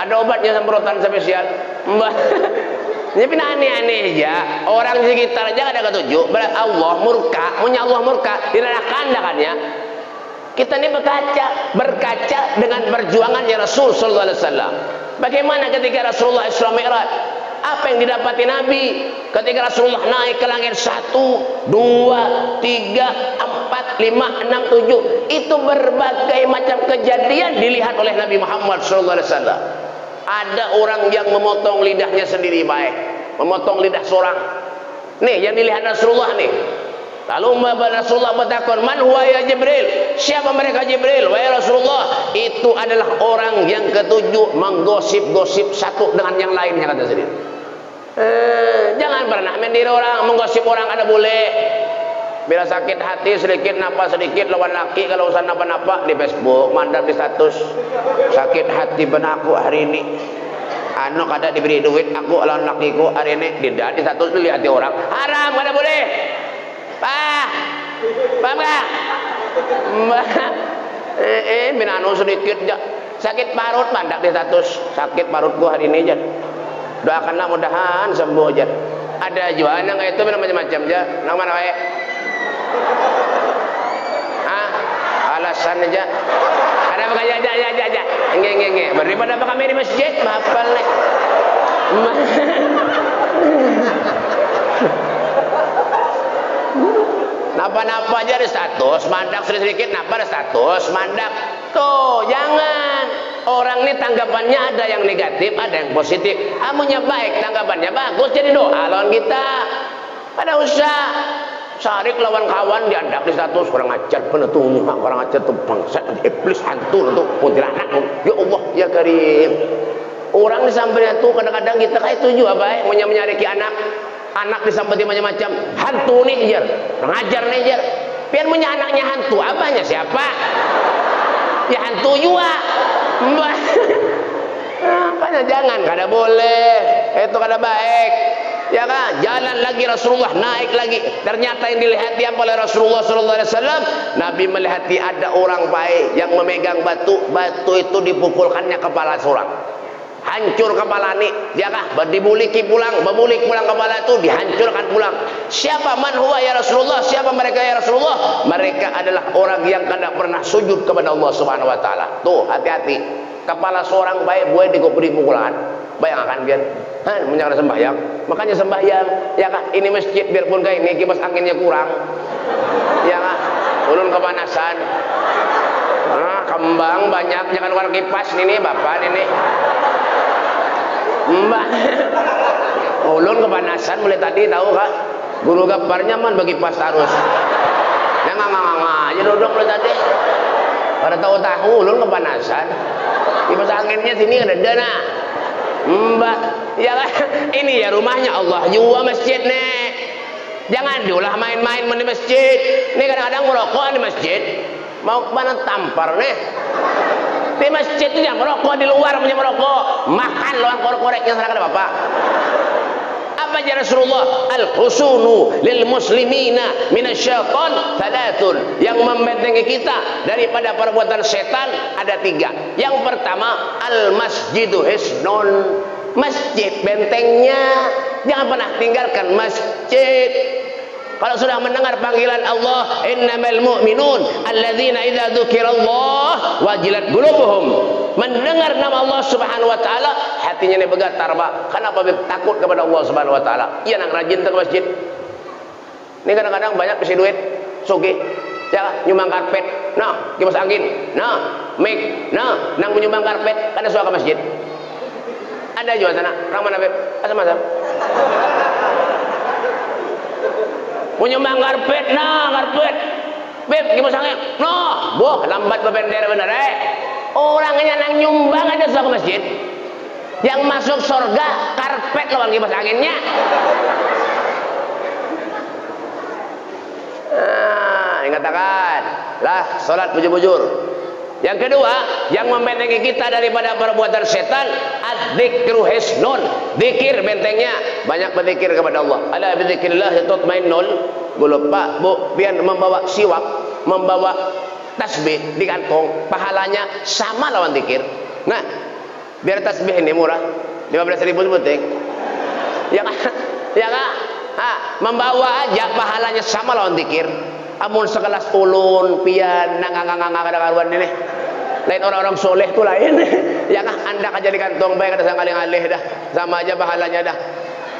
Ada obatnya semprotan spesial. Mbah. Ini aneh-aneh aja. Orang di sekitar aja ada ketujuh. Allah murka, punya Allah murka, direlakan dakannya. Kita ini berkaca dengan perjuangannya Rasul sallallahu alaihi wasallam. Bagaimana ketika Rasulullah Isra Mi'raj? Apa yang didapati Nabi ketika Rasulullah naik ke langit 1, 2, 3, 4, 5, 6, 7, itu berbagai macam kejadian dilihat oleh Nabi Muhammad SAW. Ada orang yang memotong lidahnya sendiri baik, memotong lidah seorang. Nih yang dilihat Rasulullah nih. Lalu Rasulullah bertakon, "Man huwa ya Jibril?" Siapa mereka Jibril? Wahai Rasulullah, itu adalah orang yang ketujuh menggosip-gosip satu dengan yang lainnya, kata sendiri. Jangan pernah meniru orang, menggosip orang ada boleh. Bila sakit hati sedikit, napa sedikit lawan laki, kalau usah napa-napa di Facebook, mandap di status. Sakit hati benar aku hari ini. Anu kada diberi duit aku lawan lakiku hari ini, tidak di status lihat orang. Haram, kada boleh. Paham gak? Binanu sedikit aja. Sakit parut mandak di status. Sakit parutku hari ini aja. Doakanlah mudahan sembuh aja. Ada juga yang itu minum macam-macam aja. Nang mana wae? Alasan aja. Ada apa aja. Nge. Daripada apa kami di masjid, mahafal nih. Napa-napa aja ada status, mandak sedikit napa ada status, mandak. Tuh, jangan. Orang ini tanggapannya ada yang negatif, ada yang positif. Amunya baik, tanggapannya bagus, jadi doa lawan kita. Pada usah sarik lawan kawan diandak di status, orang ajar penetung, orang ajar tuh bangsa iblis hantu untuk kuntilanak. Ya Allah, ya Karim. Orang disamperin itu kadang-kadang kita kayak itu juga baik, menyariki anak disampaikan macam-macam, hantu nih jar, ngajar nih jar. Pian punya anaknya hantu, abahnya siapa? Ya hantu juga. Makanya jangan, kada boleh. Itu kada baik. Ya kan? Jalan lagi Rasulullah, naik lagi. Ternyata yang dilihati apa oleh Rasulullah SAW? Nabi melihati ada orang baik yang memegang batu. Batu itu dipukulkannya kepala seorang. Hancur kepala nih, ya kah? Dibulik pulang kepala itu dihancurkan pulang. Siapa man huwa ya Rasulullah? Siapa mereka ya Rasulullah? Mereka adalah orang yang tidak pernah sujud kepada Allah Subhanahu Wa Taala. Tuh hati-hati. Kepala seorang baik boleh dikuburi pukulan. Bayangkan biar, menjaga sembahyang. Makanya sembahyang, ya kah? Ini masjid biarpun kayak ini kipas anginnya kurang, ya kah? Ulun kepanasan. Kembang banyak, jangan keluar kipas nih bapak ini. Mbak, ulun kepanasan mulai tadi tahu kak, guru gambarnya man bagi pas harus, yang nganga aja duduk mulai tadi, pada tahu ulun kepanasan, kipas anginnya sini ada dana, Mbak, ya kan, ini ya rumahnya Allah juga masjid nih, jangan diulah main-main di masjid, ini kadang-kadang merokok di masjid, mau kemana tampar nih. Di masjid itu yang merokok, di luar punya merokok, makan lawan korek-koreknya sana kada apa. Apa aja Rasulullah? Al-husunu lil muslimina minasyaiton thalathun. Yang membentengi kita daripada perbuatan setan ada 3. Yang pertama, al-masjidu hisnun. Masjid bentengnya. Jangan pernah tinggalkan masjid. Kalau sudah mendengar panggilan Allah, innamal mu'minun alladzina idza dzukirallah wajilat qulubuhum. Mendengar nama Allah Subhanahu wa taala, hatinya ini bergetar, Pak. Kenapa takut kepada Allah Subhanahu wa taala? Iya nang rajin ke masjid. Ini kadang-kadang banyak bisi duit, sugih. Ya, nyumbang karpet. Nah, kipas angin. Nah, mic. Nah, nang menyumbang karpet, kada suka ke masjid. Ada juga sana. Orang mana, Beb? Asal-asal. Punya mang karpet, nah karpet, Beb, kipas angin, noh, boh, lambat bebender bener, orangnya nang nyumbang aja suka ke masjid, yang masuk surga karpet lawan kipas anginnya. Dikatakan, lah, sholat bujur-bujur. Yang kedua, yang membentengi kita daripada perbuatan setan, adzikru hisnun. Zikir bentengnya, banyak berzikir kepada Allah. Ala bizikrillah tatmainnul qulub. Pak, Bu, biar membawa siwak, membawa tasbih di kantong, pahalanya sama lawan zikir. Nah, biar tasbih ini murah, 15.000 penting. Ya kan? Ya kan? Membawa aja pahalanya sama lawan zikir. Amun sekelas ulun pian nang ada karuan ini. Lain orang-orang soleh tuh lain. Ya kan anda aja di kantong baik ada sang alih-alih dah. Sama aja pahalanya dah.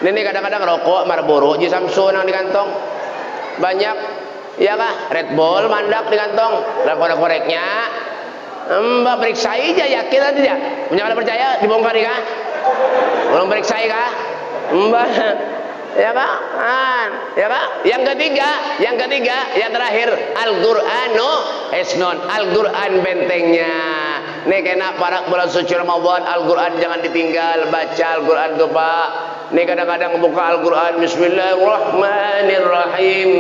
Ini kadang-kadang rokok Marlboro ji Samsu nang di kantong. Banyak ya kah? Red Bull mandak di kantong. Lah korek-koreknya. Mbak periksa aja yakin aja ya. Punya percaya dibongkar kah? Belum periksa kah? Mbak ya kak, ya kak. Yang ketiga, yang terakhir, Al-Qur'anu Isnon, Al-Qur'an bentengnya. Nih kena para bulan suci Ramadan, Al-Qur'an jangan ditinggal, baca Al-Qur'an tuh pak. Nih kadang-kadang buka Al-Qur'an, Bismillahirrahmanirrahim,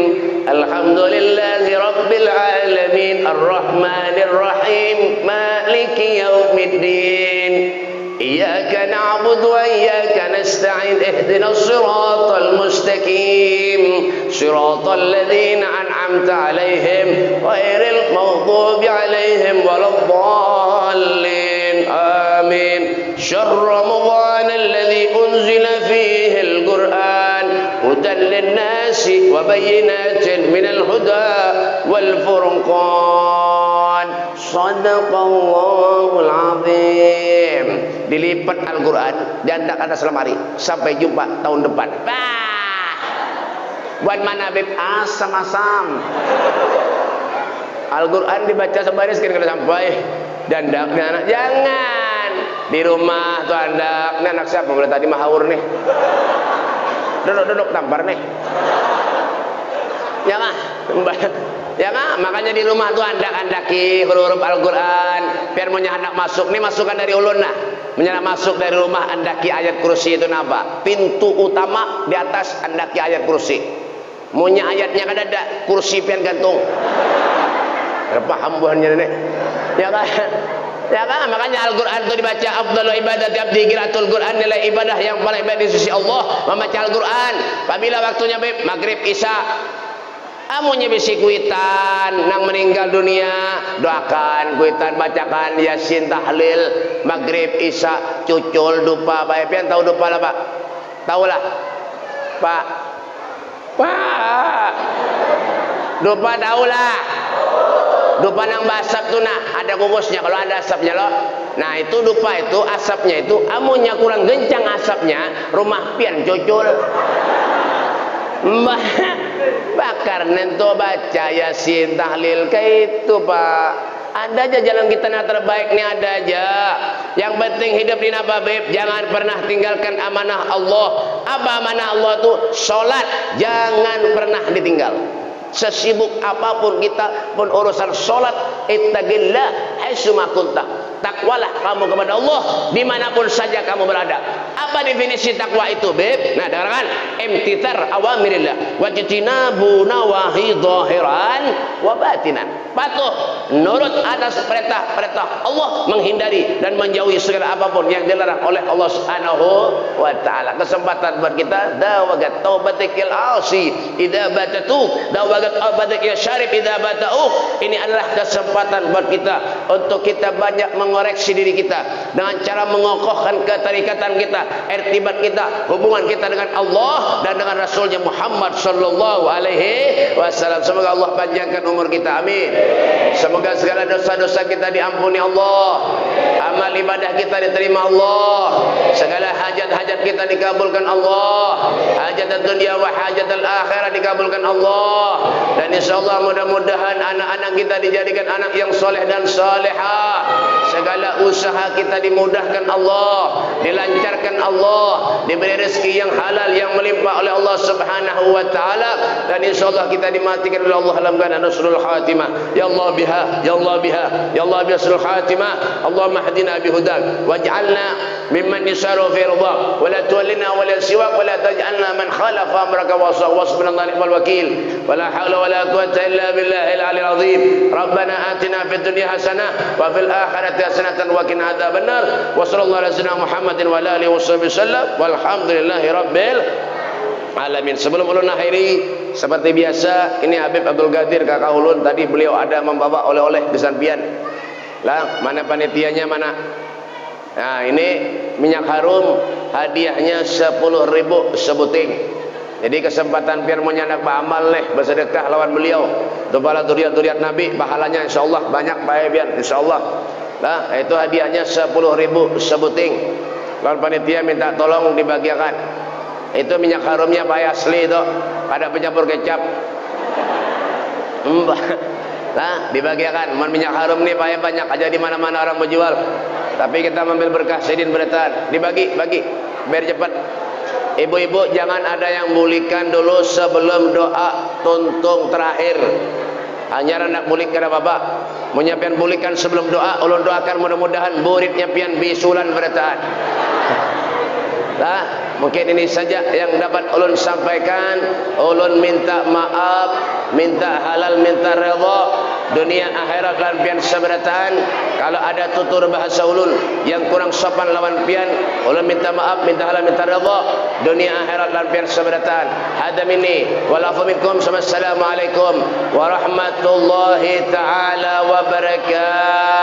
Alhamdulillahi Rabbil Alamin, Ar-Rahmanirrahim, Maliki Yaumiddin. Iyyaka na'budu wa iyyaka nasta'in ihdinas siratal mustaqim siratal ladzina an'amta 'alaihim ghairil maghdubi 'alaihim waladdallin amin. Syahr Ramadan alladzi unzila fihi al-Qur'an hudan lin-nasi wa bayyinatin minal huda wal furqan. Shadaqallahul 'azim. Dilipat Al-Quran dan tak atas lemari sampai jumpa tahun depan. Bah, buat mana beb asam-asam. Al-Quran dibaca sebaris kira-kira sampai dan anak jangan di rumah tuh anda. Ini anak siapa? Boleh tadi mahawur nih. Duduk tampar nih. Jangan. Ya kan? Makanya di rumah tuh andak-andaki huruf Al-Quran biar punya anak masuk. Ini masukan dari ulun nah. Menyala masuk dari rumah andaki ayat kursi itu napa? Pintu utama di atas andaki ayat kursi. Munya ayatnya kan ada kursi pian gantung. Paham buahnya nih. Ya kan? Ya kan? Makanya Al-Quran itu dibaca afdalul ibadati abdi qiraatul Quran, nilai ibadah yang paling baik di sisi Allah membaca Al-Quran. Apabila waktunya maghrib isya amunya bisi kuitan nang meninggal dunia doakan kuitan bacakan yasin tahlil maghrib isya cucul dupa bae pian tahu dupa lah pak tahu lah pak dupa tahu lah dupa nang basap tuh nah ada kukusnya kalau ada asapnya loh. Nah itu dupa itu asapnya itu amunya kurang gencang asapnya rumah pian cucul bakar nento baca yasin tahlil kayak itu pak. Ada aja jalan kita yang terbaik nih ada aja. Yang penting hidup di napa beb, jangan pernah tinggalkan amanah Allah. Apa amanah Allah tuh? Salat jangan pernah ditinggal. Sesibuk apapun kita pun urusan salat, ittaqillah haitsuma kunta. Takwalah kamu kepada Allah dimanapun saja kamu berada. Apa definisi takwa itu beb? Nah dengarkan, imtithar awamirillah wajtinabu nawahi zahiran wa batinan. Patuh nurut atas perintah-perintah Allah, menghindari dan menjauhi segala apapun yang dilarang oleh Allah Subhanahu wa taala. Kesempatan buat kita dawagat taubatikil asi idza batatu dawagat abatikil syarif idza batau. Ini adalah kesempatan buat kita untuk kita banyak mengoreksi diri kita dengan cara mengokohkan keterikatan kita, irtibat kita, hubungan kita dengan Allah dan dengan Rasulnya Muhammad sallallahu alaihi wasallam. Semoga Allah panjangkan umur kita, amin. Semoga segala dosa-dosa kita diampuni Allah, amal ibadah kita diterima Allah, segala hajat-hajat kita dikabulkan Allah, hajat dunia wa hajat al-akhirah dikabulkan Allah. Dan insyaallah mudah-mudahan anak-anak kita dijadikan anak yang soleh dan salehah. Segala usaha kita dimudahkan Allah, dilancarkan Allah, diberi rezeki yang halal yang melimpah oleh Allah Subhanahu wa taala, dan insyaallah kita dimatikan oleh Allah dalam keadaan husnul khatimah. Ya Allah biha, ya Allah biha, ya Allah bi husnul khatimah. Allahumma hdina bihudak waj'alna mimman yasaru fi ridha wa la tuwallina wa la siwak wa la taj'alna man khalafa amraka wa wasbunallahu ni'mal wakil wa la hawla wa la quwwata illa billahil aliyil azim. Rabbana atina fid dunya hasanah wa fil akhirati hasanatan wa qina adzabannar. Wa sallallahu ala sayyidina Muhammadin wa ala alihi wasallam walhamdulillahi rabbil alamin. Sebelum ulun akhiri, seperti biasa, ini Habib Abdul Qadir kakak ulun tadi beliau ada membawa oleh-oleh di sampian. Lah, mana panitianya mana? Nah, ini minyak harum hadiahnya 10.000 sebuting. Jadi kesempatan biar menyandak beramal nih bersedekah lawan beliau. Tubala duriat-duriat Nabi, pahalanya insyaallah banyak bae biar insyaallah. Nah, itu hadiahnya 10.000 sebuting. Lawan panitia minta tolong dibagikan. Itu minyak harumnya Pak asli itu, ada pencampur kecap. Nah, dibagikan. Minyak harum nih Pak banyak aja di mana-mana orang menjual. Tapi kita ambil berkah sidin bertahan. Dibagi, biar cepat. Ibu-ibu jangan ada yang bulikan dulu sebelum doa tuntung terakhir. Hanya nak bulik kada bapak. Menyiapkan bulikan sebelum doa. Ulun doakan mudah-mudahan muridnya pian bisulan bertahan. Nah, mungkin ini saja yang dapat ulun sampaikan. Ulun minta maaf, minta halal, minta redha dunia akhirat lan pian seberatan. Kalau ada tutur bahasa ulun yang kurang sopan lawan pian, ulun minta maaf, minta halal, minta redha dunia akhirat lan pian seberatan. Hada minni wal afu minkum. Assalamualaikum warahmatullahi taala wabarakatuh.